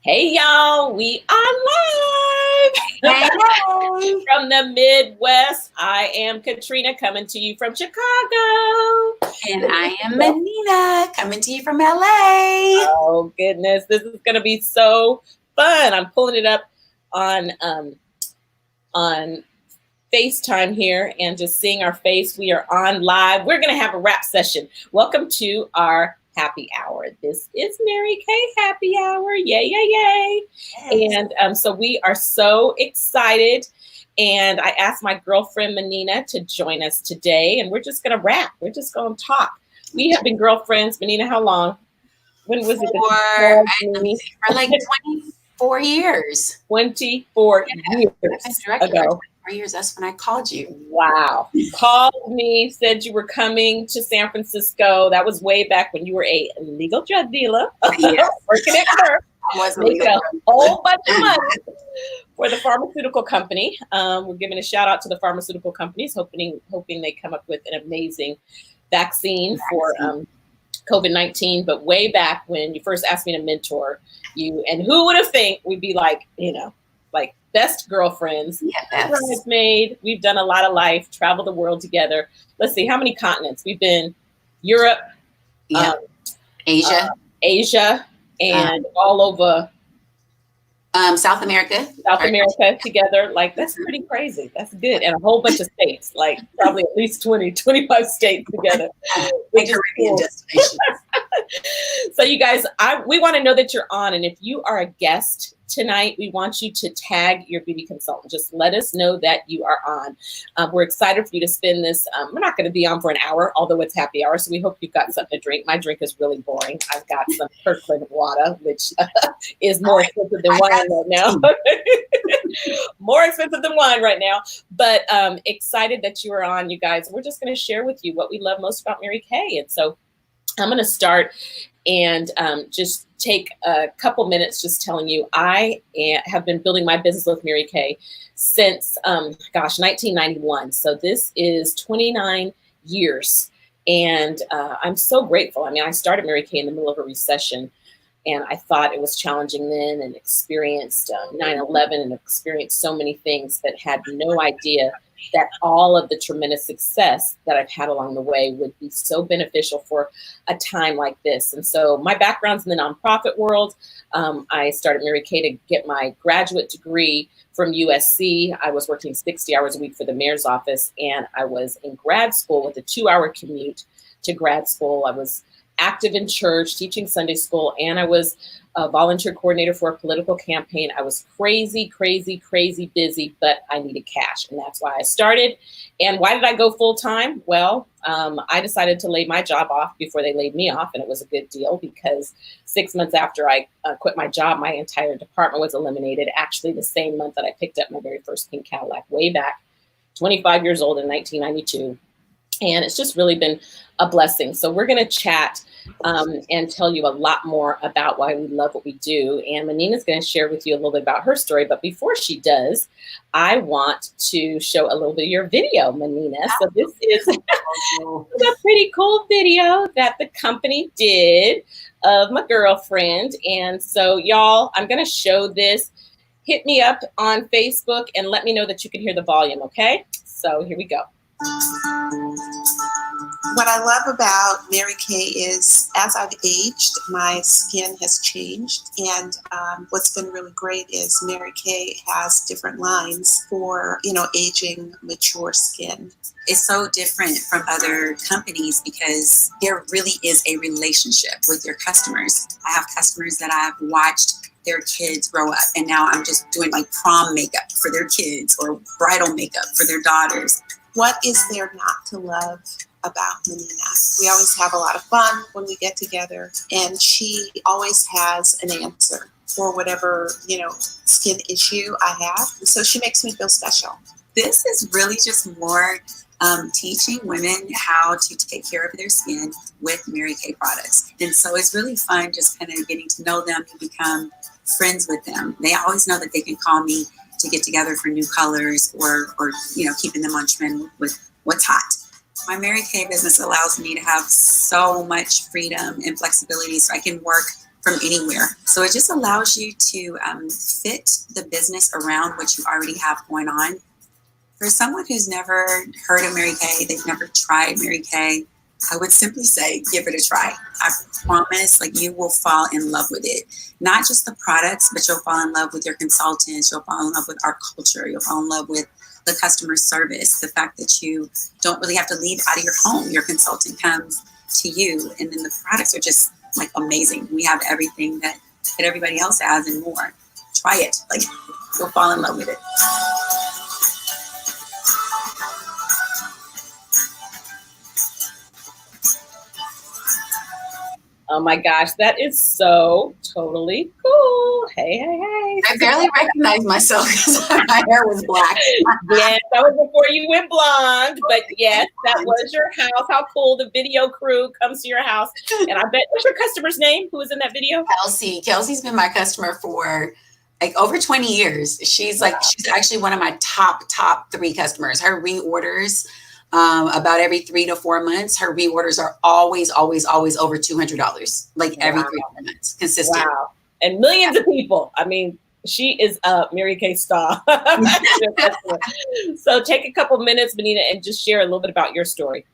Hey y'all, we are live Hey, hey. from the Midwest. I am Katrina coming to you from Chicago. And I am Vanina coming to you from LA. Oh goodness, this is gonna be so fun. I'm pulling it up on FaceTime here and just seeing our face. We are on live. We're gonna have a rap session. Welcome to our happy hour. This is Mary Kay Happy Hour. Yay, yay, yay. Yes. And so we are so excited. And I asked my girlfriend Vanina to join us today, and we're just gonna rap. We're just gonna talk. We have been girlfriends, Vanina, how long? When was it that you called me? For like 24 years. 24 I've been years director for ago. 24 years. That's when I called you. Wow. Called me, said you were coming to San Francisco. That was way back when you were a legal drug dealer. Yes. Working at Merck. I was Making a whole bunch of money for the pharmaceutical company. We're giving a shout out to the pharmaceutical companies, hoping they come up with an amazing vaccine for COVID-19. But way back when you first asked me to mentor you, and who would have think we'd be like, like best girlfriends, bridesmaid. We've done a lot of life, traveled the world together. Let's see, how many continents? We've been Europe, Asia, and all over South America together. Like, that's pretty crazy. That's good. And a whole bunch of states, like probably at least 20, 25 states together. Which is cool. So you guys, we want to know that you're on. And if you are a guest tonight, we want you to tag your beauty consultant. Just let us know that you are on. We're excited for you to spend this. We're not going to be on for an hour, although it's happy hour. So we hope you've got something to drink. My drink is really boring. I've got some Kirkland water, which is more expensive than wine right now. More expensive than wine right now. But excited that you are on, you guys. We're just going to share with you what we love most about Mary Kay. And so I'm going to start and just take a couple minutes just telling you I have been building my business with Mary Kay since, 1991. So this is 29 years. And I'm so grateful. I mean, I started Mary Kay in the middle of a recession, and I thought it was challenging then, and experienced 9/11 and experienced so many things, but had no idea that all of the tremendous success that I've had along the way would be so beneficial for a time like this. And so my background's in the nonprofit world. I started Mary Kay to get my graduate degree from USC. I was working 60 hours a week for the mayor's office, and I was in grad school with a 2-hour commute to grad school. I was active in church, teaching Sunday school, and I was a volunteer coordinator for a political campaign. I was crazy, crazy, crazy busy, but I needed cash, and that's why I started. And why did I go full time? Well, I decided to lay my job off before they laid me off, and it was a good deal because 6 months after I quit my job, my entire department was eliminated. Actually, the same month that I picked up my very first pink Cadillac, way back, 25 years old in 1992. And it's just really been a blessing. So we're going to chat and tell you a lot more about why we love what we do. And Manina's going to share with you a little bit about her story. But before she does, I want to show a little bit of your video, Manina. So this is a pretty cool video that the company did of my girlfriend. And so, y'all, I'm going to show this. Hit me up on Facebook and let me know that you can hear the volume, okay? So here we go. What I love about Mary Kay is, as I've aged, my skin has changed. And what's been really great is Mary Kay has different lines for, aging, mature skin. It's so different from other companies because there really is a relationship with your customers. I have customers that I've watched their kids grow up, and now I'm just doing like prom makeup for their kids or bridal makeup for their daughters. What is there not to love about Vanina? We always have a lot of fun when we get together, and she always has an answer for whatever, skin issue I have. So she makes me feel special. This is really just more teaching women how to take care of their skin with Mary Kay products. And so it's really fun just kind of getting to know them and become friends with them. They always know that they can call me to get together for new colors or keeping them on trend with what's hot. My Mary Kay business allows me to have so much freedom and flexibility, so I can work from anywhere. So it just allows you to fit the business around what you already have going on. For someone who's never heard of Mary Kay, they've never tried Mary Kay, I would simply say, give it a try. I promise, like, you will fall in love with it. Not just the products, but you'll fall in love with your consultants. You'll fall in love with our culture. You'll fall in love with the customer service. The fact that you don't really have to leave out of your home. Your consultant comes to you, and then the products are just like amazing. We have everything that everybody else has and more. Try it. Like, you'll fall in love with it. Oh my gosh, that is so totally cool. Hey, hey, hey. I barely recognized myself because my hair was black. Yes, that was before you went blonde, but yes, that was your house. How cool. The video crew comes to your house. And I bet, what's your customer's name who was in that video? Kelsey. Kelsey's been my customer for like over 20 years. She's actually one of my top 3 customers. Her reorders, about every 3 to 4 months, her reorders are always over $200, like every 3 to 4 months, consistent. Wow. And millions of people. I mean, she is a Mary Kay star. So take a couple minutes, Vanina, and just share a little bit about your story.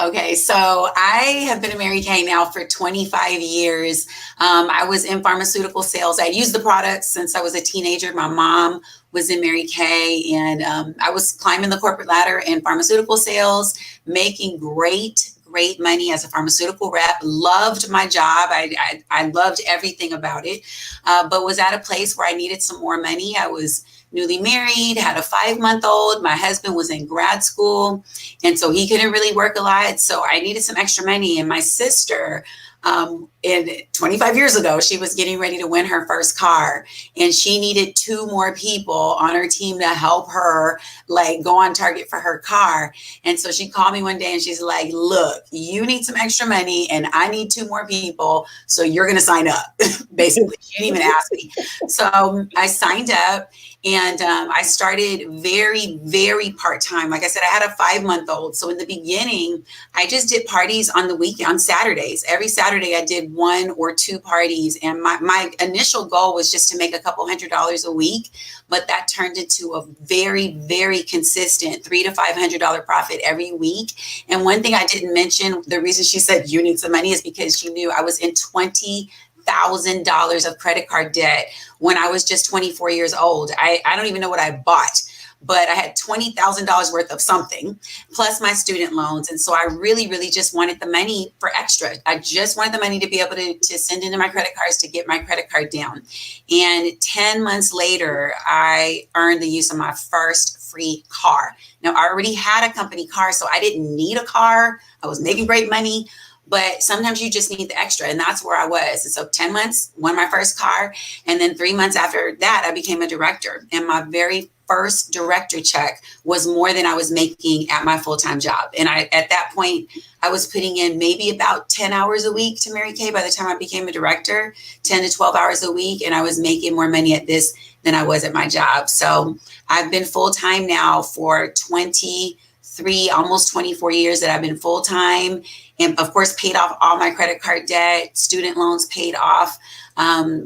Okay, so I have been a Mary Kay now for 25 years. I was in pharmaceutical sales. I used the products since I was a teenager. My mom was in Mary Kay, and I was climbing the corporate ladder in pharmaceutical sales, making great money as a pharmaceutical rep. Loved my job. I loved everything about it, but was at a place where I needed some more money. I was newly married, had a 5-month-old. My husband was in grad school, and so he couldn't really work a lot. So I needed some extra money. And my sister, 25 years ago, she was getting ready to win her first car, and she needed 2 more people on her team to help her like go on target for her car. And so she called me one day and she's like, look, you need some extra money and I need 2 more people. So you're going to sign up. Basically, she didn't even ask me. So I signed up, and I started very, very part-time. Like I said, I had a 5-month-old. So in the beginning, I just did parties on the weekend, on Saturdays. Every Saturday I did 1 or 2 parties. And my initial goal was just to make a couple $100 a week. But that turned into a very, very consistent $300 to $500 profit every week. And one thing I didn't mention, the reason she said you need some money is because she knew I was in $20,000 of credit card debt when I was just 24 years old. I don't even know what I bought, but I had $20,000 worth of something plus my student loans. And so I really, really just wanted the money for extra. I just wanted the money to be able to send into my credit cards to get my credit card down. And 10 months later, I earned the use of my first free car. Now, I already had a company car, so I didn't need a car. I was making great money. But sometimes you just need the extra, and that's where I was. And so 10 months, won my first car. And then 3 months after that, I became a director. And my very first director check was more than I was making at my full-time job. And at that point, I was putting in maybe about 10 hours a week to Mary Kay by the time I became a director, 10 to 12 hours a week. And I was making more money at this than I was at my job. So I've been full-time now for 23, almost 24 years that I've been full-time. And of course, paid off all my credit card debt, student loans paid off,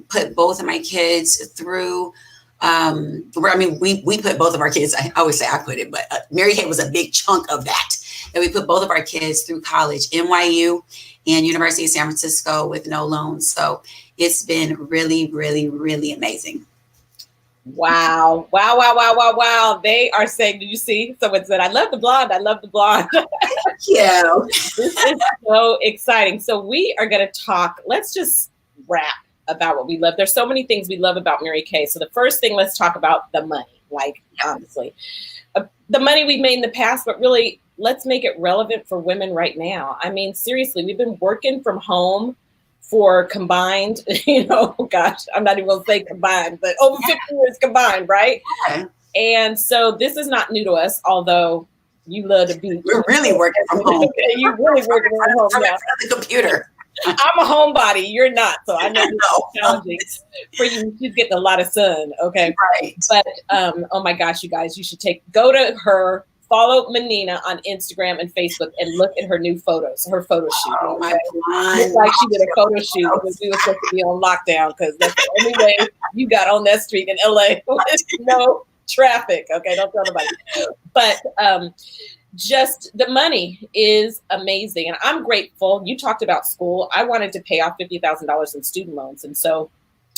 put both of my kids through. We put both of our kids, I always say I put it, but Mary Kay was a big chunk of that. And we put both of our kids through college, NYU and University of San Francisco with no loans. So it's been really, really, really amazing. Wow. Wow, wow, wow, wow, wow. They are saying, did you see? Someone said, I love the blonde. I love the blonde. Yeah. This is so exciting. So we are going to talk, let's just rap about what we love. There's so many things we love about Mary Kay. So the first thing, let's talk about the money, like honestly. The money we've made in the past, but really let's make it relevant for women right now. I mean, seriously, we've been working from home for combined, gosh, I'm not even going to say combined, but over 50 years combined, right? Okay. And so this is not new to us, although you love to be. We're really working from home. You're really working from home now. The computer. I'm a homebody. You're not. So I know this is challenging for you. She's getting a lot of sun. Okay. Right. But, oh my gosh, you guys, you should go to her, follow Vanina on Instagram and Facebook and look at her new photos, her photo shoot. Oh, my It looked like she did a photo shoot when we were supposed to be on lockdown, because that's the only way you got on that street in LA with no traffic. Okay, don't tell nobody. But just the money is amazing. And I'm grateful. You talked about school. I wanted to pay off $50,000 in student loans. And so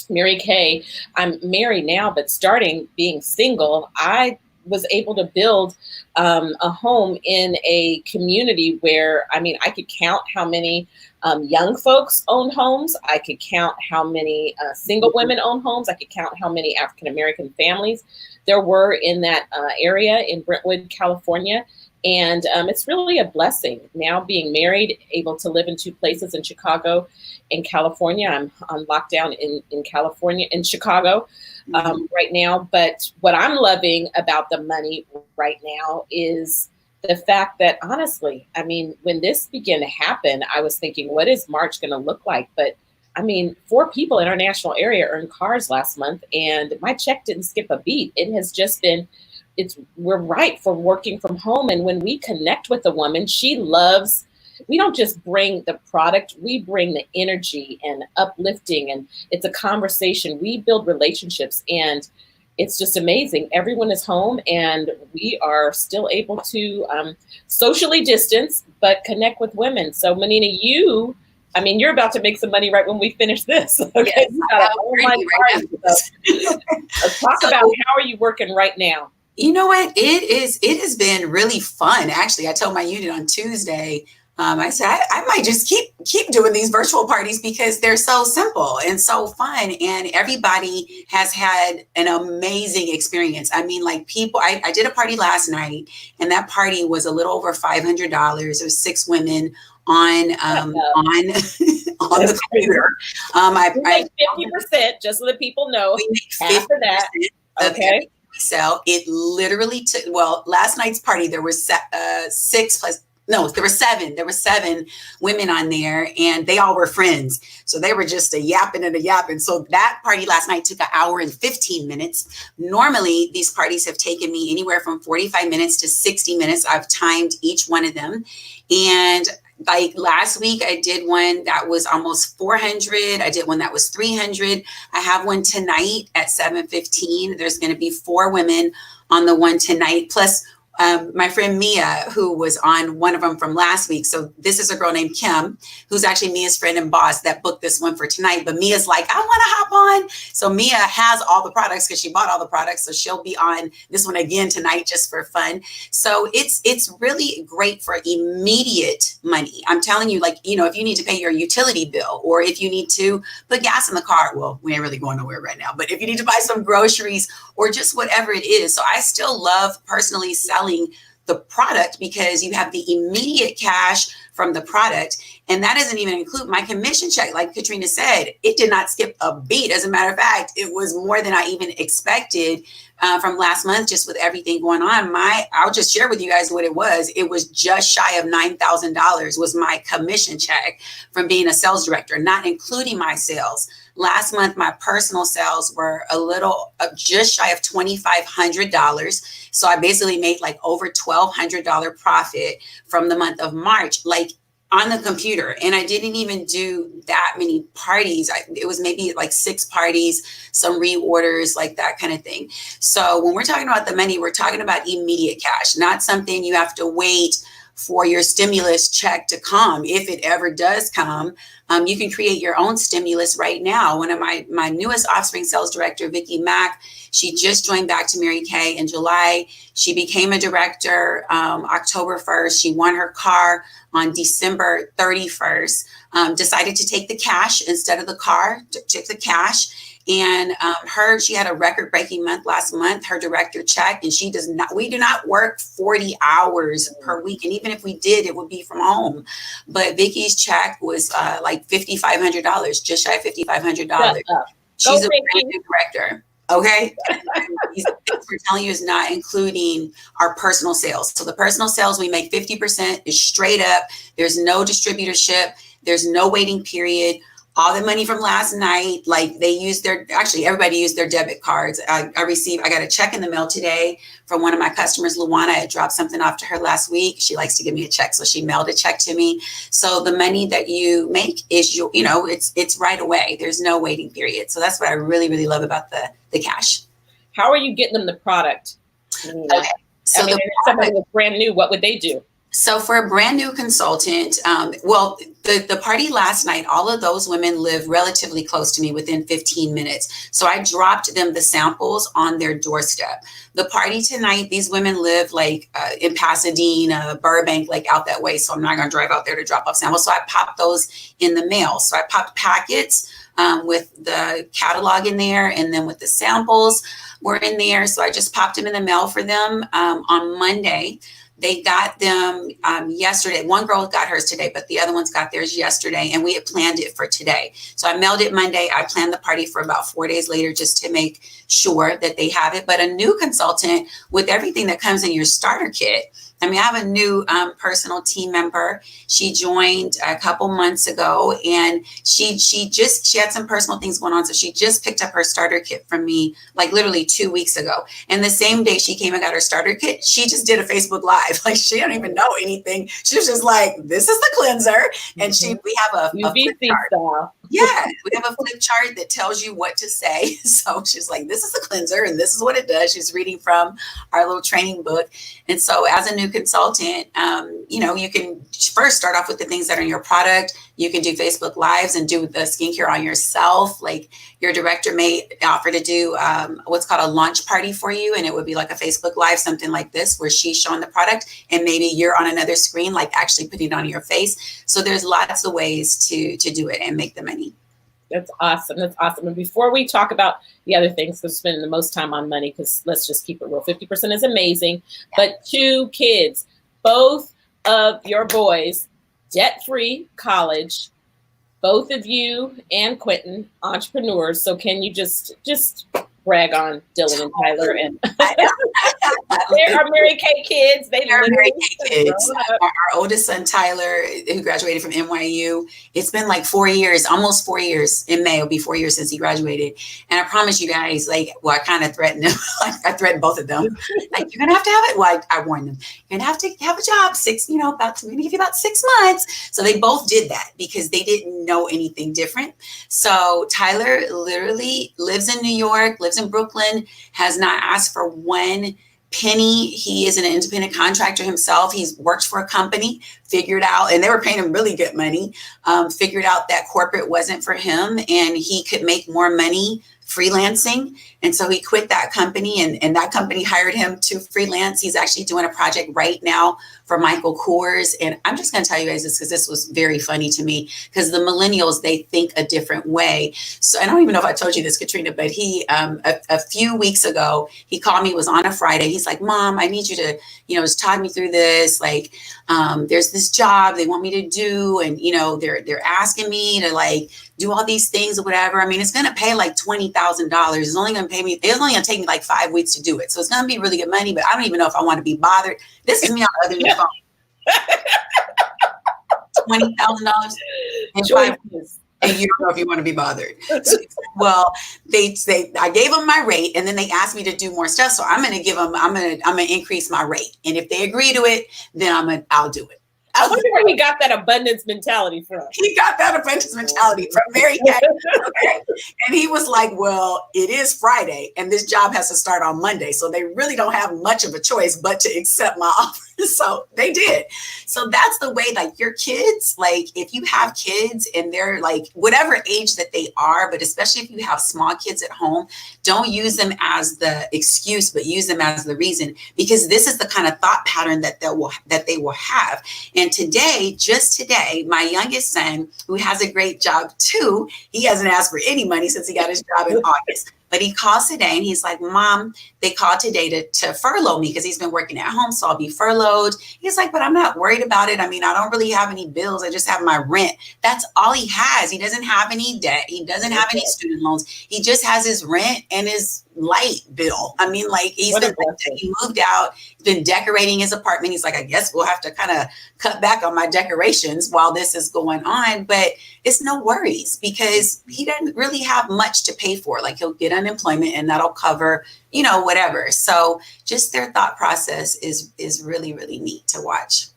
Mary Kay, I'm married now, but starting being single, I was able to build a home in a community where, I mean, I could count how many young folks owned homes. I could count how many single women owned homes. I could count how many African-American families there were in that area in Brentwood, California. And it's really a blessing now being married, able to live in two places in Chicago and California. I'm on lockdown in California, in Chicago right now. But what I'm loving about the money right now is the fact that, honestly, I mean, when this began to happen, I was thinking, what is March going to look like? But I mean, 4 people in our national area earned cars last month, and my check didn't skip a beat. It has just been, we're ripe for working from home. And when we connect with a woman, she loves, we don't just bring the product, we bring the energy and uplifting, and it's a conversation. We build relationships, and it's just amazing. Everyone is home, and we are still able to socially distance, but connect with women. So Vanina, you're about to make some money right when we finish this. Okay, Yes, you got an online party. So talk about how are you working right now? You know what? It has been really fun. Actually, I told my unit on Tuesday, I said, I might just keep doing these virtual parties because they're so simple and so fun. And everybody has had an amazing experience. I mean, like I did a party last night, and that party was a little over $500. There was 6 women on the computer. We make 50%, just so that people know. We make half of that. Okay. So it literally took, last night's party, there was 7. There were 7 women on there, and they all were friends. So they were just a yapping. So that party last night took 1 hour and 15 minutes. Normally, these parties have taken me anywhere from 45 minutes to 60 minutes. I've timed each one of them. And like last week, I did one that was almost 400. I did one that was 300. I have one tonight at 7:15. There's going to be 4 women on the one tonight, plus my friend Mia, who was on one of them from last week. So this is a girl named Kim, who's actually Mia's friend and boss that booked this one for tonight. But Mia's like, I want to hop on. So Mia has all the products because she bought all the products. So she'll be on this one again tonight just for fun. So it's really great for immediate money. I'm telling you, like, if you need to pay your utility bill, or if you need to put gas in the car, well, we ain't really going nowhere right now, but if you need to buy some groceries or just whatever it is. So I still love personally selling the product because you have the immediate cash from the product. And that doesn't even include my commission check. Like Katrina said, it did not skip a beat. As a matter of fact, it was more than I even expected from last month, just with everything going on. I'll just share with you guys what it was. It was just shy of $9,000 was my commission check from being a sales director, not including my sales. Last month, my personal sales were a little just shy of $2,500. So I basically made like over $1,200 profit from the month of March, like on the computer. And I didn't even do that many parties. It was maybe like 6 parties, some reorders, like that kind of thing. So when we're talking about the money, we're talking about immediate cash, not something you have to wait for your stimulus check to come. If it ever does come, you can create your own stimulus right now. One of my newest offspring sales director, Vicki Mack, she just joined back to Mary Kay in July. She became a director October 1st. She won her car on December 31st, decided to take the cash instead of the car, took the cash. And she had a record-breaking month last month, her director check, and we do not work 40 hours per week. And even if we did, it would be from home. But Vicky's check was like $5,500, just shy of $5,500. She's a brand new director. Okay. These things we're telling you is not including our personal sales. So the personal sales, we make 50% is straight up. There's no distributorship. There's no waiting period. all the money from last night. Like they used everybody used their debit cards. I got a check in the mail today from one of my customers, Luana. I dropped something off to her last week. She likes to give me a check. So she mailed a check to me. So the money that you make is it's right away. There's no waiting period. So that's what I really, really love about the cash. How are you getting them the product? Okay. So if somebody was brand new, what would they do? So for a brand new consultant, the party last night, all of those women live relatively close to me within 15 minutes. So I dropped them the samples on their doorstep. The party tonight, these women live like in Pasadena, Burbank, like out that way. So I'm not going to drive out there to drop off samples. So I popped those in the mail. So I popped packets with the catalog in there, and then with the samples were in there. So I just popped them in the mail for them on Monday. They got them yesterday. One girl got hers today, but the other ones got theirs yesterday, and we had planned it for today. So I mailed it Monday. I planned the party for about 4 days later just to make sure that they have it. But a new consultant, with everything that comes in your starter kit, I have a new personal team member. She joined a couple months ago, and she had some personal things going on. So she just picked up her starter kit from me, like literally 2 weeks ago. And the same day she came and got her starter kit, she just did a Facebook Live. Like she don't even know anything. She was just like, "This is the cleanser," and we have a UVC style. Yeah, we have a flip chart that tells you what to say. So she's like, "This is the cleanser, and this is what it does." She's reading from our little training book. And so as a new consultant, you can first start off with the things that are in your product. You can do Facebook Lives and do the skincare on yourself. Like your director may offer to do what's called a launch party for you. And it would be like a Facebook Live, something like this, where she's showing the product and maybe you're on another screen, like actually putting it on your face. So there's lots of ways to do it and make the money. That's awesome. That's awesome. And before we talk about the other things, because spending the most time on money, because let's just keep it real. 50% is amazing. But 2 kids, both of your boys, debt-free college, both of you and Quentin, entrepreneurs. So can you just brag on Dylan and Tyler? And they are Mary Kay kids. They are Mary Kay kids. Our oldest son, Tyler, who graduated from NYU, it's been like 4 years, almost 4 years. In May, it'll be 4 years since he graduated. And I promise you guys, I kind of threatened him. I threatened both of them. Like, you're going to have it. Well, I warned them. You're going to have to have a job, maybe give you about 6 months. So they both did that because they didn't know anything different. So Tyler literally lives in New York, lives in Brooklyn, has not asked for one penny. He is an independent contractor himself. He's worked for a company, figured out, and they were paying him really good money, figured out that corporate wasn't for him and he could make more money freelancing. And so he quit that company and that company hired him to freelance. He's actually doing a project right now for Michael Kors. And I'm just going to tell you guys this because this was very funny to me because the millennials, they think a different way. So I don't even know if I told you this, Katrina, but he, a few weeks ago, he called me, it was on a Friday. He's like, "Mom, I need you to, just talk me through this. Like, there's this job they want me to do. And, they're asking me to do all these things or whatever. It's going to pay like $20,000. It's only going to take me like 5 weeks to do it. So it's going to be really good money, but I don't even know if I want to be bothered." This is me on the other end of the phone. $20,000 and 5 weeks. And you don't know if you want to be bothered. So, well, I gave them my rate and then they asked me to do more stuff. So I'm going to increase my rate. And if they agree to it, then I'll do it. I wonder where he got that abundance mentality from. He got that abundance mentality from Mary Kay. Okay. And he was like, "Well, it is Friday and this job has to start on Monday. So they really don't have much of a choice but to accept my offer." So they did. So that's the way, your kids, if you have kids and they're whatever age that they are, but especially if you have small kids at home, don't use them as the excuse, but use them as the reason, because this is the kind of thought pattern that they will have. And just today, my youngest son, who has a great job too, he hasn't asked for any money since he got his job in August. But he calls today and he's like, Mom, they called today to furlough me because he's been working at home. So I'll be furloughed. He's like, but I'm not worried about it. I mean, I don't really have any bills. I just have my rent. That's all he has. He doesn't have any debt. He doesn't have any student loans. He just has his rent and his light bill. I mean, like he moved out, he's been decorating his apartment. He's like, I guess we'll have to kind of cut back on my decorations while this is going on. But it's no worries because he doesn't really have much to pay for. Like he'll get unemployment and that'll cover, you know, whatever. So just their thought process is really, really neat to watch.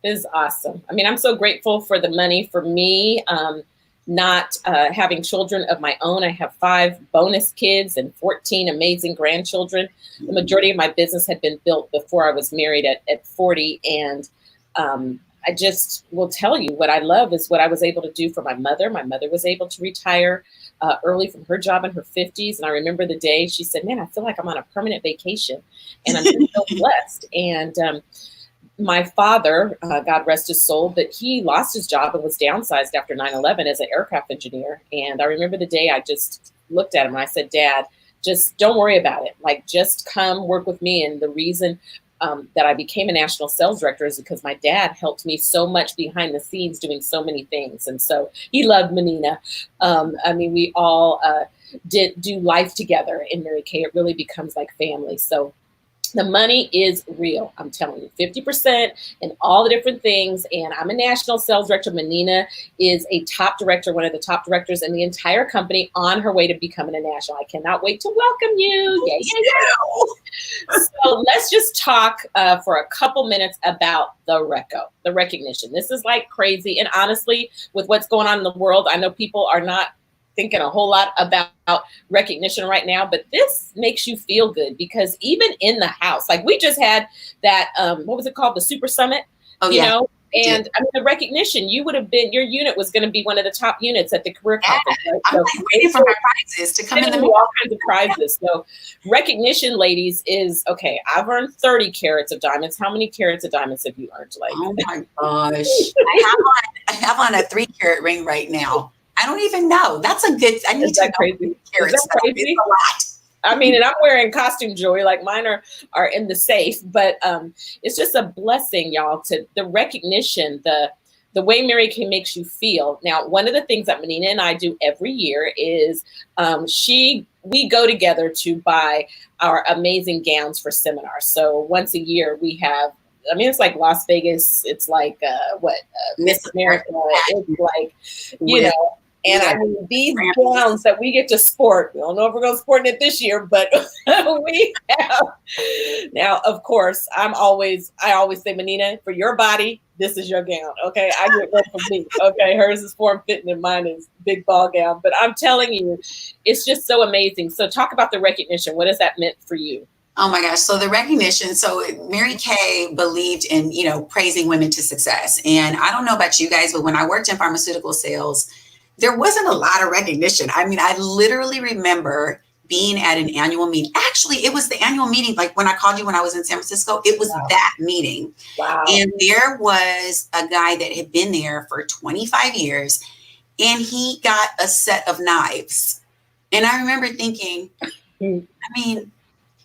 It is awesome. I mean, I'm so grateful for the money. For me, not having children of my own. I have 5 bonus kids and 14 amazing grandchildren. The majority of my business had been built before I was married at 40. And I just will tell you what I love is what I was able to do for my mother. My mother was able to retire early from her job in her 50s. And I remember the day she said, man, I feel like I'm on a permanent vacation and I'm just so blessed. And my father, God rest his soul, but he lost his job and was downsized after 9/11 as an aircraft engineer. And I remember the day I just looked at him and I said, Dad, just don't worry about it. Like, just come work with me. And the reason that I became a national sales director is because my dad helped me so much behind the scenes doing so many things. And so he loved Vanina. I mean, we all do life together in Mary Kay. It really becomes like family. So the money is real. I'm telling you, 50% and all the different things. And I'm a national sales director. Vanina is a top director, one of the top directors in the entire company on her way to becoming a national. I cannot wait to welcome you. Yeah, yeah, yeah. So let's just talk for a couple minutes about the recognition. This is like crazy. And honestly, with what's going on in the world, I know people are not thinking a whole lot about recognition right now, but this makes you feel good because even in the house, like we just had that, what was it called? The Super Summit, you know? And I mean, the recognition, you would have been, your unit was going to be one of the top units at the career conference. Right? I'm like waiting for my prizes to come in the all kinds of prizes. So recognition, ladies, is okay. I've earned 30 carats of diamonds. How many carats of diamonds have you earned? Like, oh my gosh. I have on a 3-carat ring right now. I don't even know. That's a good, I need to know. Crazy? Is that crazy? It's a lot. I mean, and I'm wearing costume jewelry, like mine are in the safe, but it's just a blessing, y'all, to the recognition, the way Mary Kay makes you feel. Now, one of the things that Vanina and I do every year is we go together to buy our amazing gowns for seminars. So once a year we have, I mean, it's like Las Vegas. It's like Miss America. It's like, you know. And I mean, these gowns that we get to sport, we don't know if we're going to sport it this year, but we have. Now, of course, I always say, Vanina, for your body, this is your gown. Okay. I get one for me. Okay. Hers is form fitting and mine is big ball gown. But I'm telling you, it's just so amazing. So talk about the recognition. What has that meant for you? Oh my gosh. So the recognition, so Mary Kay believed in, you know, praising women to success. And I don't know about you guys, but when I worked in pharmaceutical sales, there wasn't a lot of recognition. I mean, I literally remember being at an annual meeting. Actually, it was the annual meeting. Like when I called you when I was in San Francisco, it was that meeting. Wow. And there was a guy that had been there for 25 years and he got a set of knives. And I remember thinking, I mean,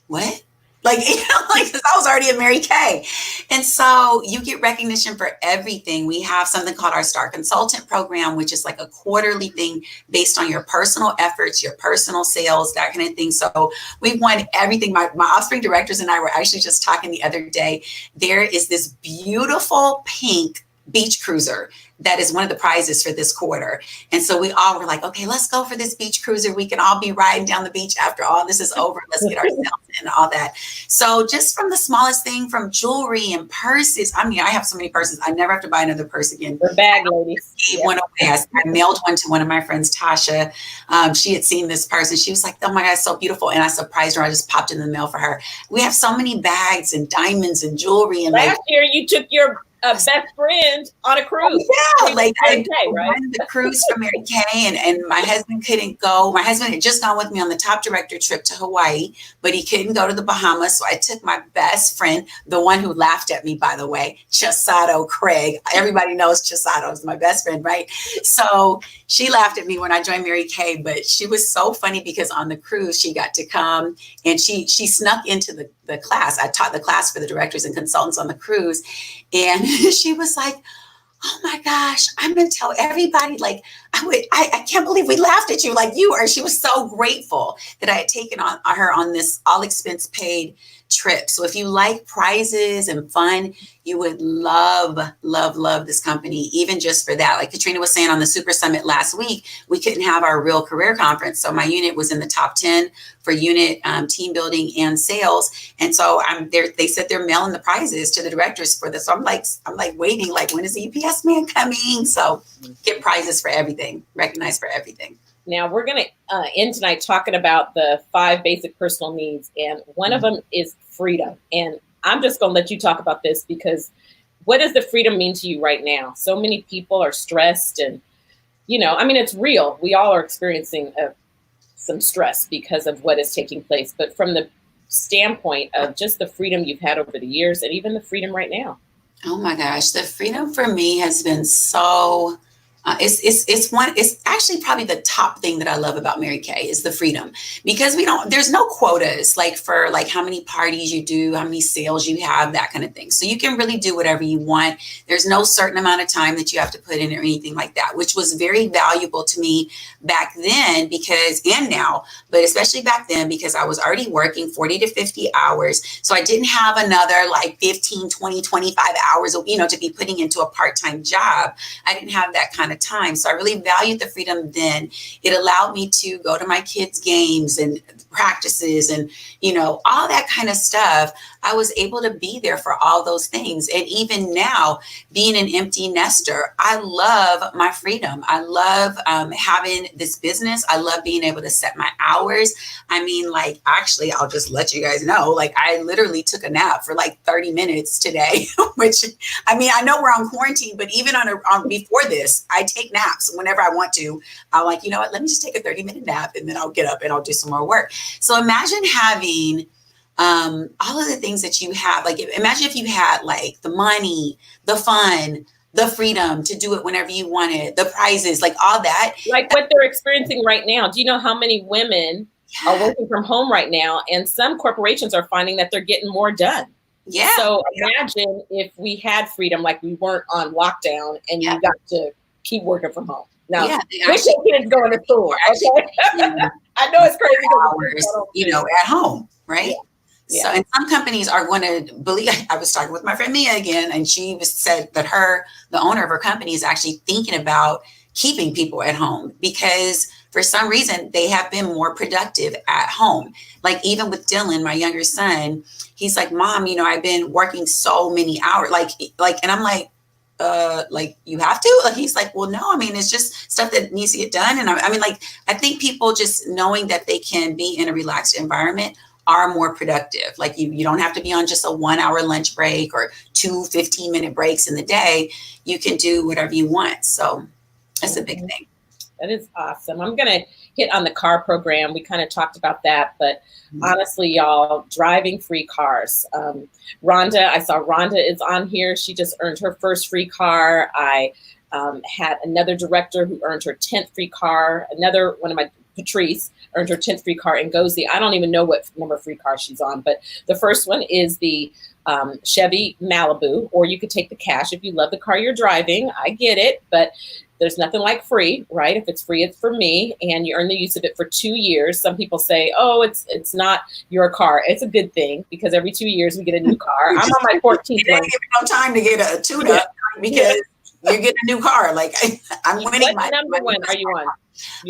what? Like, you know, like, cause I was already a Mary Kay. And so you get recognition for everything. We have something called our Star Consultant Program, which is like a quarterly thing based on your personal efforts, your personal sales, that kind of thing. So we've won everything. My offspring directors and I were actually just talking the other day. There is this beautiful pink beach cruiser that is one of the prizes for this quarter. And so we all were like, okay, let's go for this beach cruiser. We can all be riding down the beach after all this is over. Let's get ourselves in and all that. So just from the smallest thing, from jewelry and purses. I mean, I have so many purses. I never have to buy another purse again. The bag ladies. Gave one away. I mailed one to one of my friends, Tasha. She had seen this purse and she was like, oh my God, it's so beautiful. And I surprised her. I just popped it in the mail for her. We have so many bags and diamonds and jewelry. And last year you took your a best friend on a cruise. Yeah, like I right? wanted the cruise for Mary Kay, and my husband couldn't go. My husband had just gone with me on the top director trip to Hawaii, but he couldn't go to the Bahamas. So I took my best friend, the one who laughed at me, by the way, Chisato Craig. Everybody knows Chisato is my best friend, right? So she laughed at me when I joined Mary Kay, but she was so funny because on the cruise she got to come and she snuck into the class. I taught the class for the directors and consultants on the cruise, and she was like, oh my gosh, I'm going to tell everybody, like, I can't believe we laughed at you like you are. She was so grateful that I had taken on her on this all expense paid trip. So if you like prizes and fun, you would love, love, love this company, even just for that. Like Katrina was saying on the Super Summit last week, we couldn't have our Real Career Conference. So my unit was in the top 10 for unit team building and sales. And so I'm there. They said they're mailing the prizes to the directors for this. So I'm like waiting, like, when is the UPS man coming? So get prizes for everything, recognized for everything. Now we're going to end tonight talking about the 5 basic personal needs. And one of them is freedom. And I'm just going to let you talk about this, because what does the freedom mean to you right now? So many people are stressed and, I mean, it's real. We all are experiencing some stress because of what is taking place. But from the standpoint of just the freedom you've had over the years and even the freedom right now. Oh my gosh, the freedom for me has been so it's actually probably the top thing that I love about Mary Kay is the freedom, because there's no quotas like for like how many parties you do, how many sales you have, that kind of thing. So you can really do whatever you want. There's no certain amount of time that you have to put in or anything like that, which was very valuable to me back then and now, but especially back then because I was already working 40 to 50 hours. So I didn't have another like 15, 20, 25 hours, to be putting into a part-time job. I didn't have that kind of time. So I really valued the freedom then. It allowed me to go to my kids' games and practices and, all that kind of stuff. I was able to be there for all those things. And even now, being an empty nester, I love my freedom. I love having this business. I love being able to set my hours. I mean, like, actually, I'll just let you guys know, like, I literally took a nap for like 30 minutes today, which, I mean, I know we're on quarantine, but even on before this, I take naps whenever I want to. I'm like, you know what, let me just take a 30-minute nap and then I'll get up and I'll do some more work. So imagine having all of the things that you have. Like, imagine if you had like the money, the fun, the freedom to do it whenever you wanted, the prizes, like all that. Like what they're experiencing right now. Do you know how many women are working from home right now? And some corporations are finding that they're getting more done. Yeah. So imagine if we had freedom, like we weren't on lockdown and you got to keep working from home. Now, kids going to school. Okay? I know it's crazy. Hours, at home, right? Yeah. Yeah. So, and some companies are going to believe. I was talking with my friend Mia again, and she said that the owner of her company is actually thinking about keeping people at home because for some reason they have been more productive at home. Like even with Dylan, my younger son, he's like, Mom, I've been working so many hours, like, and I'm like you have to? Like, he's like, well, no, I mean, it's just stuff that needs to get done. And I mean, like, I think people just knowing that they can be in a relaxed environment are more productive. Like you don't have to be on just a 1-hour lunch break or 2 15-minute breaks in the day. You can do whatever you want. So that's a big thing. That is awesome. I'm going to hit on the car program. We kind of talked about that, but honestly, y'all, driving free cars. Rhonda, I saw Rhonda is on here. She just earned her first free car. I had another director who earned her 10th free car. Another one of my Patrice earned her 10th free car in Gozi. I don't even know what number free car she's on, but the first one is the Chevy Malibu, or you could take the cash if you love the car you're driving. I get it, but there's nothing like free, right? If it's free, it's for me, and you earn the use of it for 2 years. Some people say, oh, it's not your car. It's a good thing because every 2 years we get a new car. I'm on my 14th one. You didn't give me no time to get a tune-up because you get a new car. Like I'm winning. What number one are you on?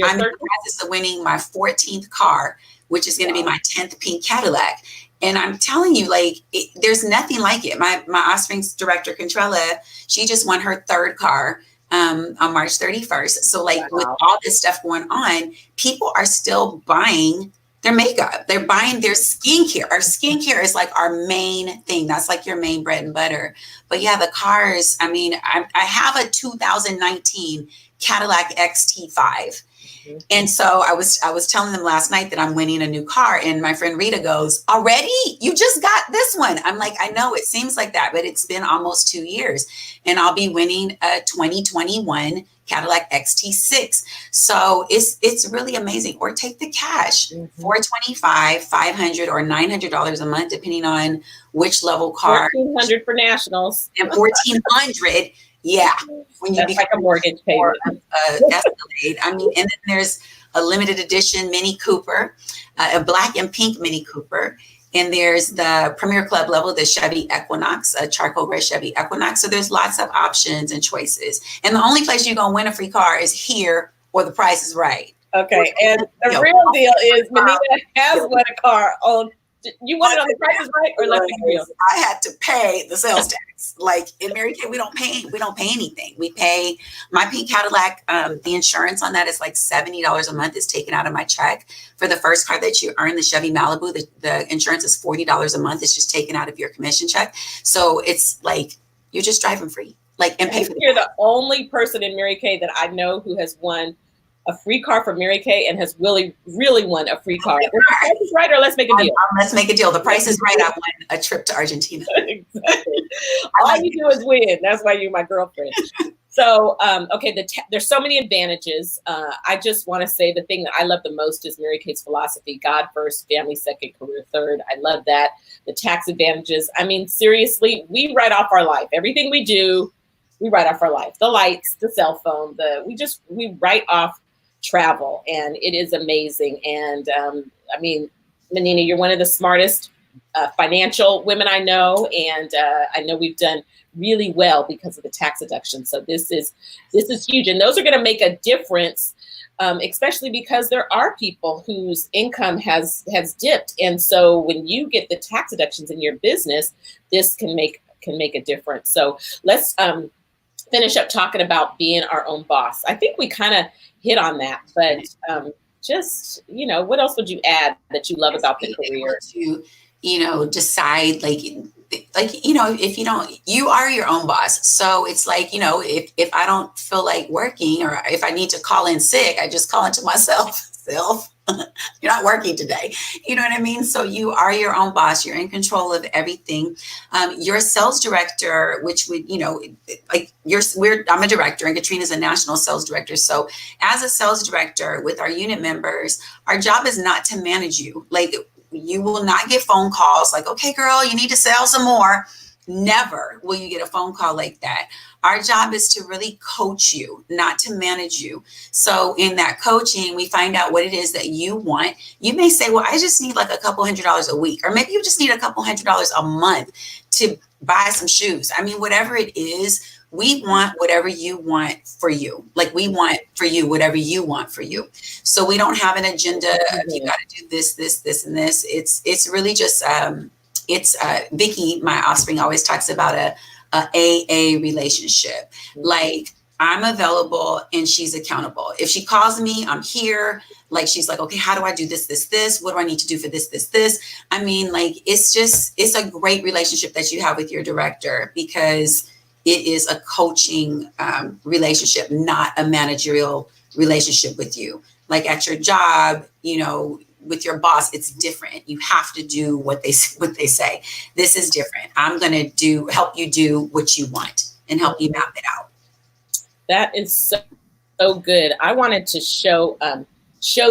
I'm in the process of winning my 14th car, which is going to be my 10th pink Cadillac. And I'm telling you, like, there's nothing like it. My Osprey's director, Contrella, she just won her 3rd car on March 31st. So like with all this stuff going on, people are still buying their makeup. They're buying their skincare. Our skincare is like our main thing. That's like your main bread and butter. But yeah, the cars, I mean, I have a 2019 Cadillac XT5. And so I was telling them last night that I'm winning a new car, and my friend Rita goes, "Already? You just got this one." I'm like, "I know it seems like that, but it's been almost 2 years, and I'll be winning a 2021 Cadillac XT6." So it's really amazing. Or take the cash, $425, $500, or $900 a month, depending on which level car. $1,400 for nationals. And $1,400. Yeah, when you That's like a mortgage payment. Escalade. I mean, and then there's a limited edition Mini Cooper, a black and pink Mini Cooper, and there's the Premier Club level, the Chevy Equinox, a charcoal gray Chevy Equinox. So there's lots of options and choices. And the only place you're gonna win a free car is here, or the price is right. Okay, and the real deal is Vanina has won a car on. You want it on the Price is Right or Let's Make It Real? I had to pay the sales tax. Like in Mary Kay, we don't pay anything. We pay my pink Cadillac. The insurance on that is like $70 a month. Is taken out of my check. For the first car that you earn, the Chevy Malibu, the insurance is $40 a month. It's just taken out of your commission check. So it's like you're just driving free. Like, and pay for. You're the only person in Mary Kay that I know who has won a free car from Mary Kay and has really won a free car. The Price is Right or Let's Make a Deal? Let's Make a Deal. The Price is Right. I won a trip to Argentina. Exactly. All you do is win. That's why you're my girlfriend. So, okay, there's so many advantages. I just want to say the thing that I love the most is Mary Kay's philosophy: God first, family second, career third. I love that. The tax advantages. I mean, seriously, we write off our life. Everything we do, we write off our life. The lights, the cell phone, we write off travel, and it is amazing. And I mean, Vanina, you're one of the smartest financial women I know, and I know we've done really well because of the tax deduction. So this is huge, and those are going to make a difference, especially because there are people whose income has dipped, and so when you get the tax deductions in your business, this can make a difference. So let's finish up talking about being our own boss. I think we kind of hit on that, but just, what else would you add that you love about the career? To, decide like, if you don't, you are your own boss. So it's like, if I don't feel like working, or if I need to call in sick, I just call into myself. You're not working today. You know what I mean? So you are your own boss. You're in control of everything. You're a sales director, which would, I'm a director, and Katrina's a national sales director. So as a sales director with our unit members, our job is not to manage you. Like, you will not get phone calls like, "Okay, girl, you need to sell some more." Never will you get a phone call like that. Our job is to really coach you, not to manage you. So in that coaching, we find out what it is that you want. You may say, "Well, I just need like a couple $100s a week," or maybe you just need a couple $100s a month to buy some shoes. I mean, whatever it is, we want whatever you want for you. Like, we want for you whatever you want for you. So we don't have an agenda. You got to do this, and this. It's really just, Vicky, my offspring, always talks about a AA relationship. Like, I'm available and she's accountable. If she calls me, I'm here. Like, she's like, "Okay, how do I do this? What do I need to do for this? I mean, like, it's a great relationship that you have with your director, because it is a coaching relationship, not a managerial relationship with you. Like at your job, with your boss, it's different. You have to do what they say. This is different. I'm going to help you do what you want and help you map it out. That is so good. I wanted to show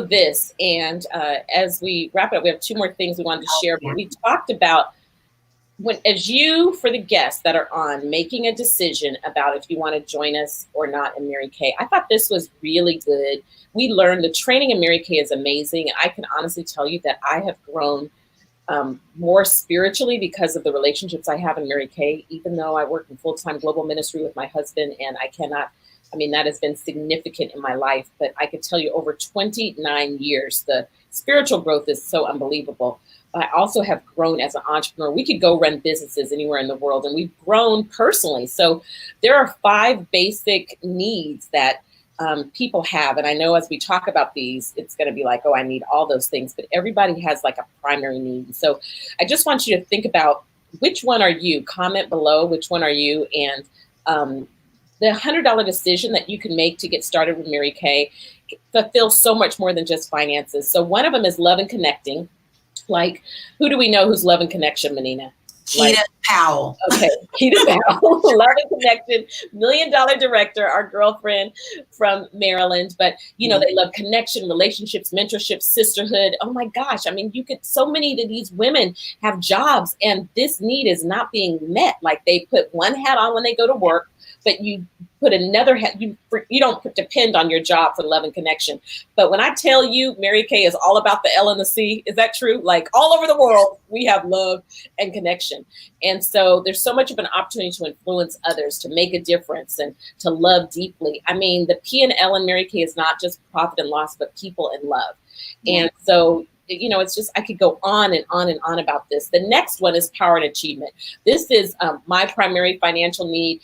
this, and as we wrap it up, we have two more things we wanted to share. But we talked about for the guests that are on, making a decision about if you want to join us or not in Mary Kay. I thought this was really good. We learned the training in Mary Kay is amazing. I can honestly tell you that I have grown more spiritually because of the relationships I have in Mary Kay, even though I work in full-time global ministry with my husband, and that has been significant in my life. But I could tell you, over 29 years, the spiritual growth is so unbelievable. I also have grown as an entrepreneur. We could go run businesses anywhere in the world, and we've grown personally. So there are 5 basic needs that people have, and I know as we talk about these, it's going to be like, oh, I need all those things, but everybody has like a primary need. So I just want you to think about which one are you. Comment below which one are you, and the $100 decision that you can make to get started with Mary Kay fulfills so much more than just finances. So one of them is love and connecting. Like, who do we know who's love and connection, Vanina? Keita Powell. Okay, Keita Powell, Love and Connection, $1 Million Director, our girlfriend from Maryland. But, you know, they love connection, relationships, mentorship, sisterhood. Oh my gosh. I mean, so many of these women have jobs and this need is not being met. Like they put one hat on when they go to work, but you put another hat, you don't depend on your job for love and connection. But when I tell you Mary Kay is all about the L and the C, is that true? Like all over the world, we have love and connection. And so there's so much of an opportunity to influence others, to make a difference and to love deeply. I mean, the P and L in Mary Kay is not just profit and loss, but people and love. And so, you know, it's just, I could go on and on and on about this. The next one is power and achievement. This is my primary financial need.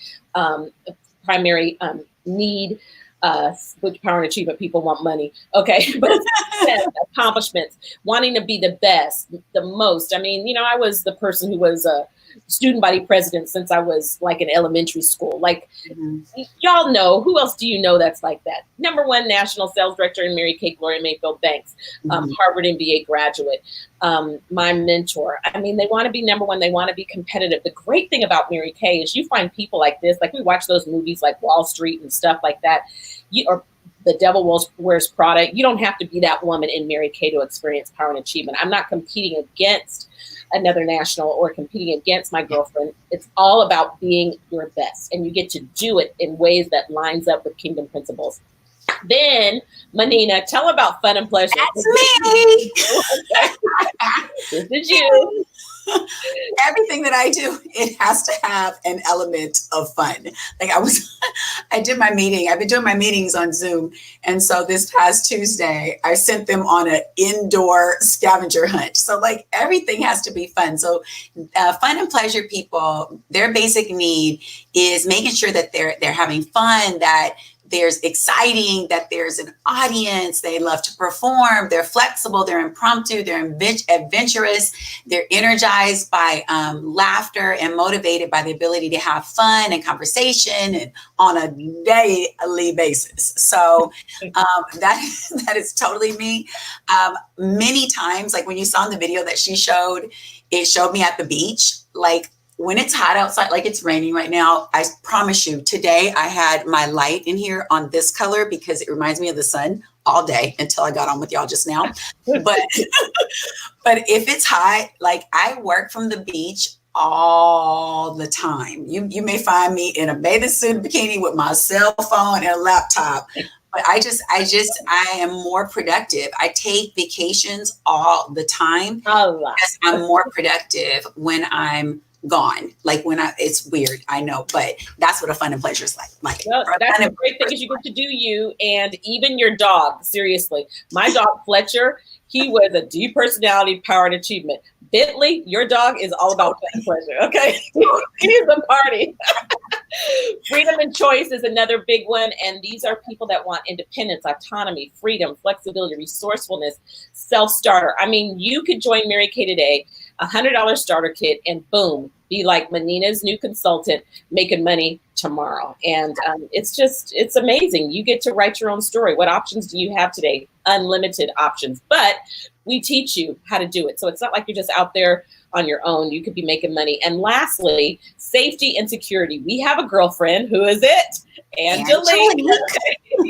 Which power and achievement, people want money. Okay. But it's accomplishments, wanting to be the best, the most. I mean, you know, I was the person who was a student body president since I was like in elementary school. Like y'all know, who else do you know that's like that? #1 national sales director in Mary Kay, Gloria Mayfield Banks, Harvard MBA graduate, my mentor. I mean, they want to be #1. They want to be competitive. The great thing about Mary Kay is you find people like this, like we watch those movies like Wall Street and stuff like that, or The Devil Wears Prada. You don't have to be that woman in Mary Kay to experience power and achievement. I'm not competing against another national or competing against my girlfriend. It's all about being your best, and you get to do it in ways that lines up with kingdom principles. Then, Vanina, tell about fun and pleasure. That's me. This is you. Everything that I do, it has to have an element of fun. Like I did my meeting. I've been doing my meetings on Zoom. And so this past Tuesday, I sent them on an indoor scavenger hunt. So like everything has to be fun. So fun and pleasure people, their basic need is making sure that they're having fun, that there's exciting, that there's an audience, they love to perform, they're flexible, they're impromptu, they're adventurous, they're energized by laughter and motivated by the ability to have fun and conversation and on a daily basis. So that is totally me. Many times, like when you saw in the video that she showed, it showed me at the beach, like when it's hot outside, like it's raining right now, I promise you, today I had my light in here on this color because it reminds me of the sun all day until I got on with y'all just now. But if it's hot, like I work from the beach all the time. You may find me in a bathing suit, bikini with my cell phone and a laptop. But I am more productive. I take vacations all the time because I'm more productive when I'm gone. Like it's weird, I know, but that's what a fun and pleasure is like. Well, that's the great thing is you get to do you, and even your dog. Seriously, my dog Fletcher, he was a D personality, power and achievement. Bentley, your dog is all about fun and pleasure. Okay, he's a party. Freedom and choice is another big one, and these are people that want independence, autonomy, freedom, flexibility, resourcefulness, self-starter. I mean, you could join Mary Kay today, $100 starter kit, and boom, be like Vanina's new consultant, making money tomorrow. And it's amazing. You get to write your own story. What options do you have today? Unlimited options, but we teach you how to do it. So it's not like you're just out there on your own. You could be making money. And lastly, safety and security. We have a girlfriend. Who is it? Angelique.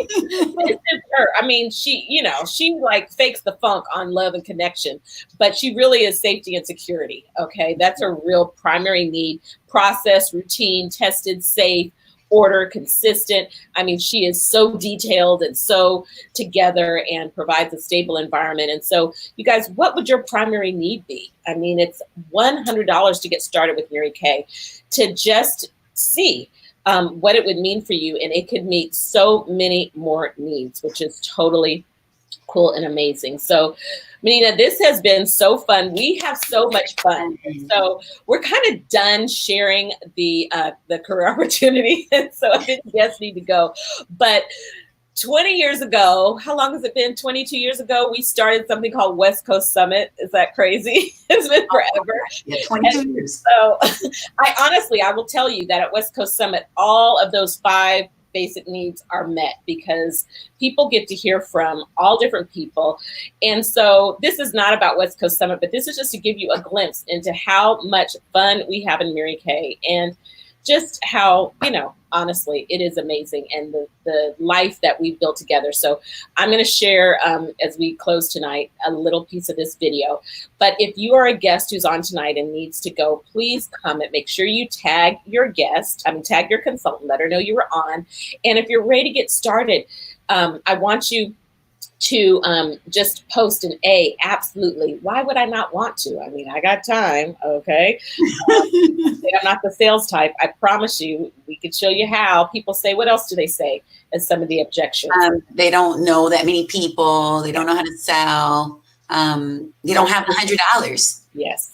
This is her. I mean, she like fakes the funk on love and connection, but she really is safety and security. Okay. That's her real primary need. Process, routine, tested, safe, order, consistent. I mean, she is so detailed and so together and provides a stable environment. And so you guys, what would your primary need be? I mean, it's $100 to get started with Mary Kay, to just see what it would mean for you. And it could meet so many more needs, which is totally cool and amazing. So Vanina, this has been so fun. We have so much fun. So we're kind of done sharing the career opportunity. And so I think guests need to go. But 20 years ago, how long has it been? 22 years ago, we started something called West Coast Summit. Is that crazy? It's been forever. Yeah, 22 years. So I will tell you that at West Coast Summit, all of those 5 basic needs are met because people get to hear from all different people. And so this is not about West Coast Summit, but this is just to give you a glimpse into how much fun we have in Mary Kay and just how, honestly, it is amazing and the life that we've built together. So I'm going to share, as we close tonight, a little piece of this video. But if you are a guest who's on tonight and needs to go, please comment. Make sure you tag your tag your consultant, let her know you were on. And if you're ready to get started, I want you to just post an A. Absolutely. Why would I not want to? I mean, I got time. Okay. I'm not the sales type. I promise you, we could show you how. People say, what else do they say as some of the objections? They don't know that many people. They don't know how to sell. They don't have the $100. Yes.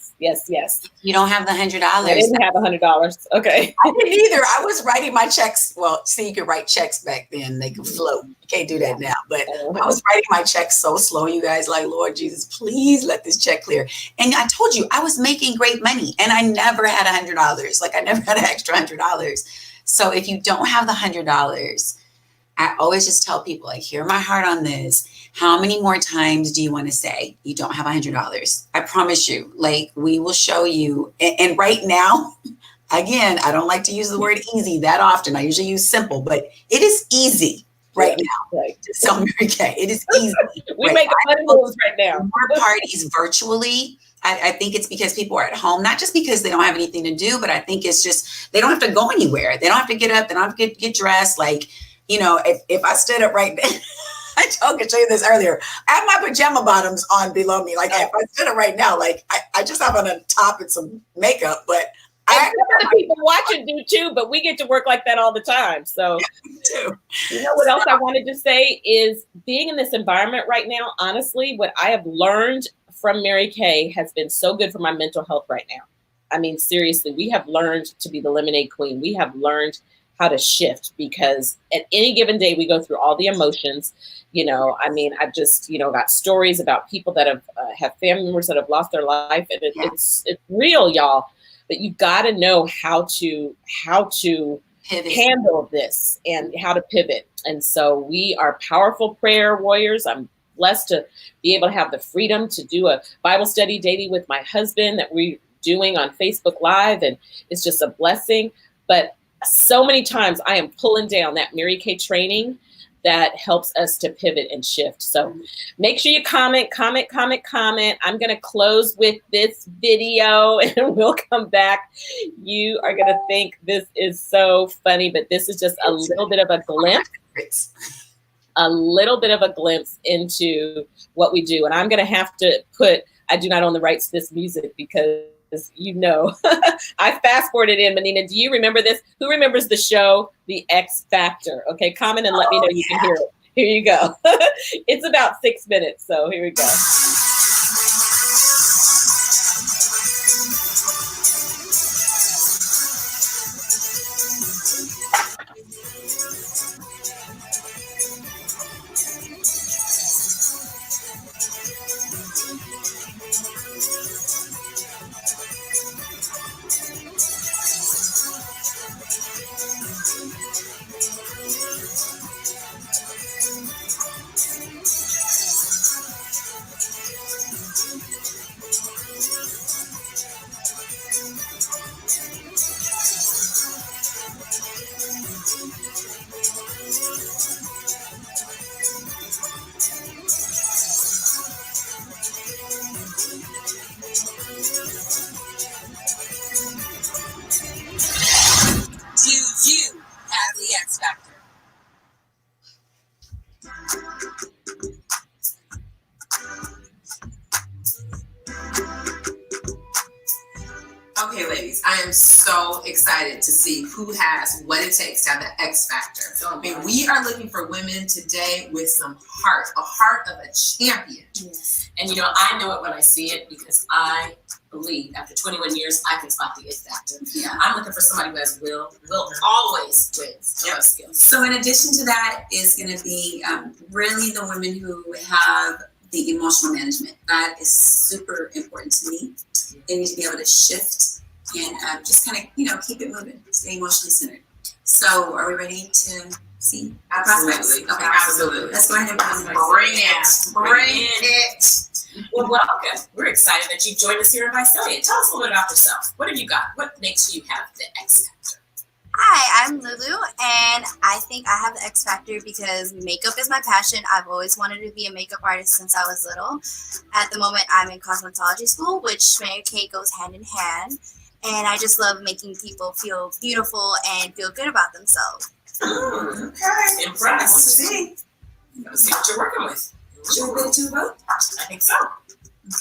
You don't have the $100. I didn't have $100. Okay. I didn't either. I was writing my checks. Well, see, you could write checks back then. They could float. You can't do that now. But I was writing my checks so slow, you guys, like, Lord Jesus, please let this check clear. And I told you, I was making great money and I never had $100. Like I never had an extra $100. So if you don't have the $100, I always just tell people, like, hear my heart on this. How many more times do you want to say you don't have $100? I promise you, like, we will show you. And right now, again, I don't like to use the word easy that often. I usually use simple, but it is easy right now to sell Mary Kay. It is easy. We make money moves right now. More parties virtually. I think it's because people are at home, not just because they don't have anything to do, but I think it's just they don't have to go anywhere. They don't have to get up. They don't have to get dressed. Like, if I stood up right now, I could show you this earlier. I have my pajama bottoms on below me. Like if I stood up right now, like I just have on a top and some makeup, but other people watching do too, but we get to work like that all the time. So you know what else I wanted to say is being in this environment right now, honestly, what I have learned from Mary Kay has been so good for my mental health right now. I mean, seriously, we have learned to be the lemonade queen. We have learned how to shift because at any given day we go through all the emotions. I've just, got stories about people that have family members that have lost their life, and it's real, y'all. But you got to know how to pivot. Handle this and how to pivot. And so we are powerful prayer warriors. I'm blessed to be able to have the freedom to do a Bible study daily with my husband that we're doing on Facebook Live, and it's just a blessing. But so many times I am pulling down that Mary Kay training that helps us to pivot and shift. So make sure you comment. I'm going to close with this video and we'll come back. You are going to think this is so funny, but this is just a little bit of a glimpse into what we do. And I'm going to have to I do not own the rights to this music because I fast forwarded in. Vanina, do you remember this? Who remembers the show, The X Factor? Okay, comment and let me know you can hear it. Here you go. It's about 6 minutes, so here we go. Okay, ladies, I am so excited to see who has what it takes to have the X factor. I mean, we are looking for women today with some heart, a heart of a champion. Yes. And you know, I know it when I see it because I believe after 21 years, I can spot the X factor. Yeah. I'm looking for somebody who has will always wins. Yep. Skills. So in addition to that is going to be really the women who have the emotional management. That is super important to me. They need to be able to shift and just kind of, keep it moving, stay emotionally centered. So are we ready to see our prospects? Absolutely. Okay. Absolutely. Let's go ahead and Bring it. Well, welcome. We're excited that you joined us here in Visalia. Tell us a little bit about yourself. What have you got? What makes you have the X factor? Hi, I'm Lulu, and I think I have the X factor because makeup is my passion. I've always wanted to be a makeup artist since I was little. At the moment, I'm in cosmetology school, which Mary Kay goes hand in hand, and I just love making people feel beautiful and feel good about themselves. Okay. Impressed. See. Let's see what you're working with. You're ready to vote? I think so.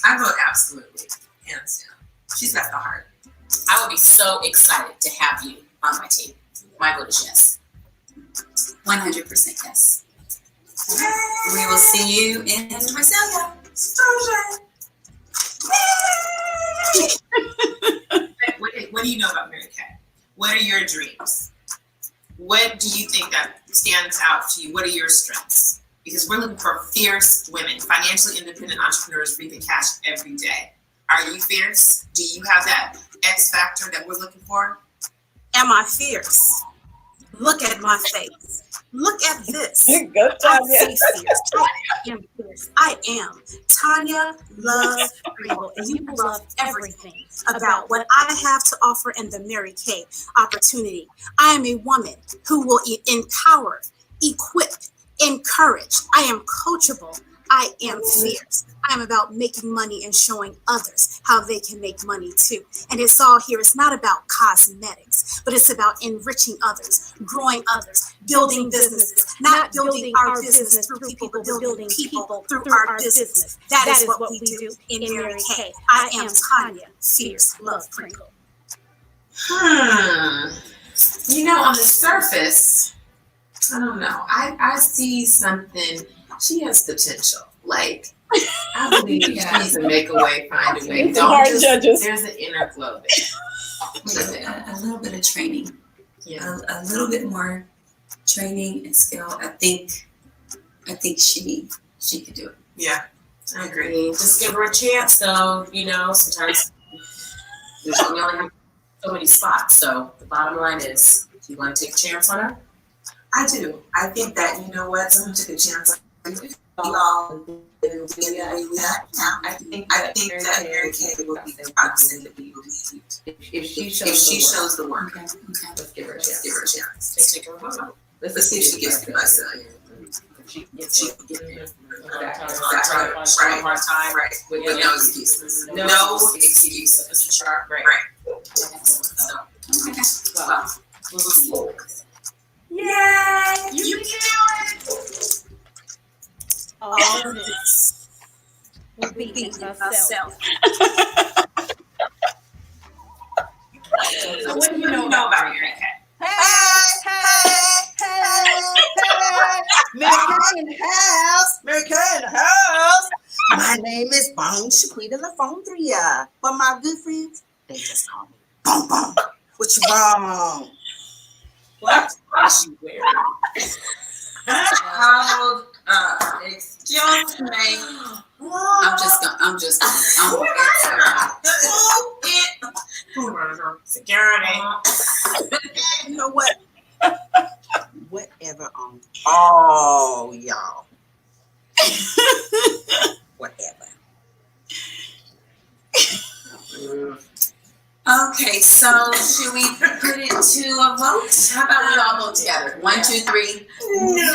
I vote absolutely. Hands down. She's got the heart. I would be so excited to have you on my team. My vote is yes. 100% yes. We will see you in Visalia. What do you know about Mary Kay? What are your dreams? What do you think that stands out to you? What are your strengths? Because we're looking for fierce women, financially independent entrepreneurs reaping cash every day. Are you fierce? Do you have that X factor that we're looking for? Am I fierce? Look at my face. Look at this. Good, I'm fierce. I am fierce. I am. Tanya loves Pringle, and you will love everything about what I have to offer in the Mary Kay opportunity. I am a woman who will empower, equip, encourage. I am coachable. I am fierce. I am about making money and showing others how they can make money too. And it's all here. It's not about cosmetics, but it's about enriching others, growing others, building businesses, not building our business through people, but building people through our business. That is what we do in Mary Kay. I am Tanya, fierce love Pringle. You know, on the surface, I don't know. I see something. She has potential. Like, I believe she can make a way, find a way. There's an inner glow there. A little bit of training. Yeah. A little bit more training and skill. I think she could do it. Yeah, I agree. Just give her a chance, though. You know, sometimes we only have so many spots. So the bottom line is, do you want to take a chance on her? I do. I think that, you know what, someone took a chance on you. I think that Mary Kay will be the person that we believe if she shows the work. Okay. Let's give her a chance. Take her home. Let's see if she gets the bus. If she can get there. Hard time. Right. With no excuses. No excuses. It's a chart. Right. So, well, we'll see. Yay! You can do it! All this will be myself. So what do you know about Mary Kay? Mary Kay in the house. My name is Bone Shaquita LaFondria. But my good friends, they just call me Bone Bone. What you wrong? What is she wearing? Hold up. Excuse me. I'm just Security. You know what? Whatever on all y'all. Whatever. Okay, so should we put it to a vote? How about we all vote together? 1, 2, 3. No.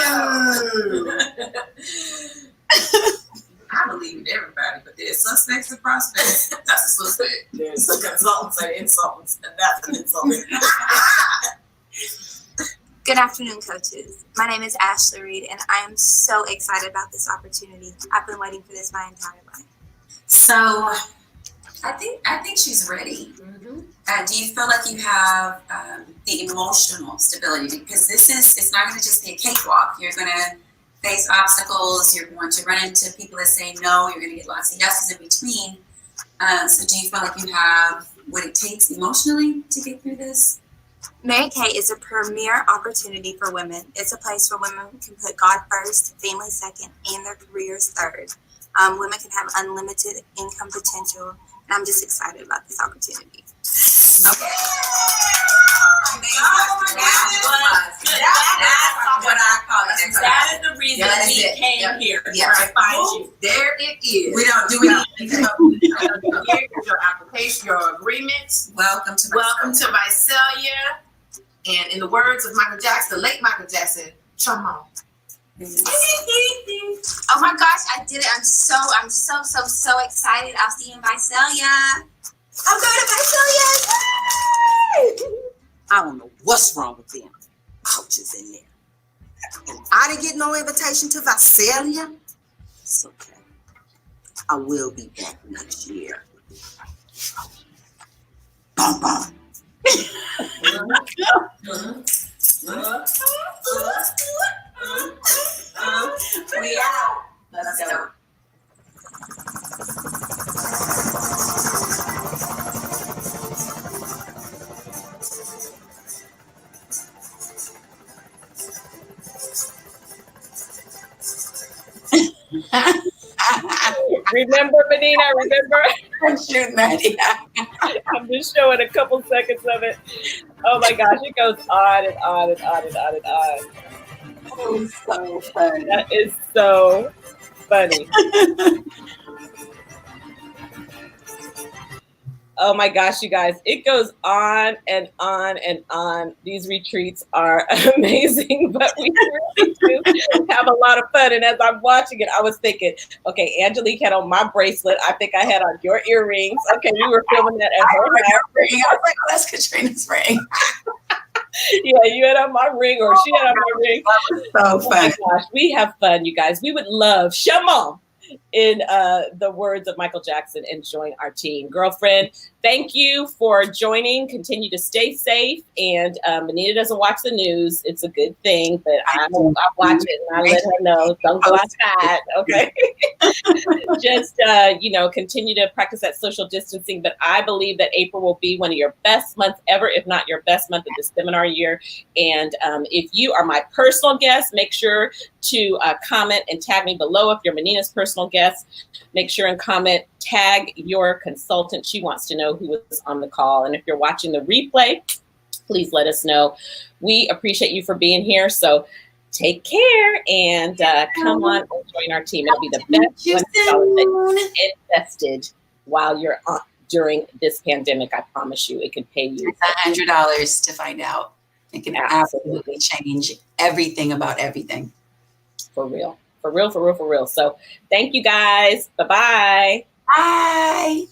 I believe in everybody, but there's suspects and prospects. That's a suspect. There's consultants and insultants, and that's an insult. Good afternoon, coaches. My name is Ashley Reed, and I am so excited about this opportunity. I've been waiting for this my entire life. So I think she's ready. Mm-hmm. Do you feel like you have the emotional stability? Because it's not going to just be a cakewalk. You're going to face obstacles. You're going to run into people that say no. You're going to get lots of yeses in between. So do you feel like you have what it takes emotionally to get through this? Mary Kay is a premier opportunity for women. It's a place where women can put God first, family second, and their careers third. Women can have unlimited income potential, and I'm just excited about this opportunity. Okay. That's what I call it. That is the reason we came here. To find you. There it is. We don't do it. Here is your application, your agreements. Welcome to Visalia. And in the words of Michael Jackson, the late Michael Jackson, come on. Oh my gosh, I did it. I'm so excited. I'll see you in Visalia. I'm going to Visalia. I don't know what's wrong with them coaches in there. And I didn't get no invitation to Visalia. It's okay. I will be back next year. Bum, bum. We out. Let's go. Remember, Vanina, remember? I'm shooting that. Yeah. I'm just showing a couple seconds of it. Oh my gosh, it goes on and on and on and on and on. Oh, so funny. That is so funny. Oh my gosh, you guys, it goes on and on and on. These retreats are amazing, but we really do have a lot of fun. And as I'm watching it, I was thinking, okay, Angelique had on my bracelet. I think I had on your earrings. Okay, we were filming that at her house. I was like, oh, that's Katrina's ring. Yeah, you had on my ring, or she had on my ring. So fun. My gosh, we have fun, you guys. We would love Shamon, in the words of Michael Jackson, and join our team. Girlfriend, thank you for joining. Continue to stay safe. And Vanina doesn't watch the news. It's a good thing, but I watch it and I let her know. Don't go outside, okay? Just, continue to practice that social distancing. But I believe that April will be one of your best months ever, if not your best month of the seminar year. And if you are my personal guest, make sure to comment and tag me below. If you're Vanina's personal guest, make sure and comment, tag your consultant. She wants to know who was on the call. And if you're watching the replay, please let us know. We appreciate you for being here. So take care and come on and join our team. It'll be the best $1 invested while you're on during this pandemic. I promise you, it can pay you $100 to find out. It can absolutely change everything about everything. For real. For real, for real, for real. So thank you guys. Bye-bye. Bye.